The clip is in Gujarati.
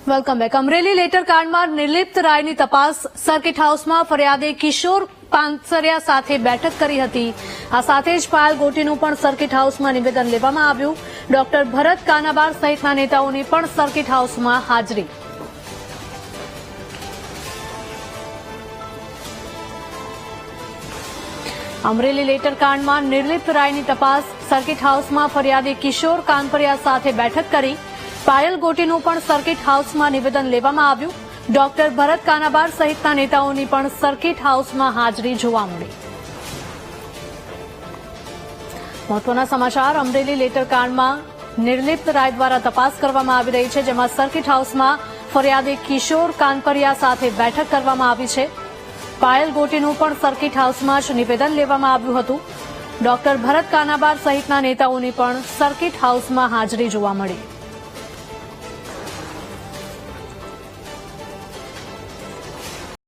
Welcome back. અમરેલી લેટર કાંડમાં નિર્લિપ્ત રાયની તપાસ. સર્કિટ હાઉસમાં ફરિયાદે કિશોર કાંસરિયા સાથે બેઠક કરી હતી. આ સાથે જ પાયલ ગોટીનું પણ સર્કિટ હાઉસમાં નિવેદન લેવામાં આવ્યું. ડોક્ટર ભરત કાનાબાર સહિતના નેતાઓની પણ સર્કિટ હાઉસમાં હાજરી. અમરેલી લેટર કાંડમાં નિર્લિપ્ત રાયની તપાસ. સર્કિટ હાઉસમાં ફરિયાદે કિશોર કાંસરિયા સાથે બેઠક કરી. પાયલ ગોટીનું પણ સર્કિટ હાઉસમાં નિવેદન લેવામાં આવ્યું. ડોક્ટર ભરત કાનાબાર સહિતના નેતાઓની પણ સર્કિટ હાઉસમાં હાજરી જોવા મળી. મહત્વના સમાચાર. અમરેલી લેટર કાંડમાં નિર્લિપ્ત રાય દ્વારા તપાસ કરવામાં આવી રહી છે, જેમાં સર્કિટ હાઉસમાં ફરિયાદે કિશોર કાંસરિયા સાથે બેઠક કરવામાં આવી છે. પાયલ ગોટીનું પણ સર્કિટ હાઉસમાં જ નિવેદન લેવામાં આવ્યું હતું. ડોક્ટર ભરત કાનાબાર સહિતના નેતાઓની પણ સર્કિટ હાઉસમાં હાજરી જોવા મળી.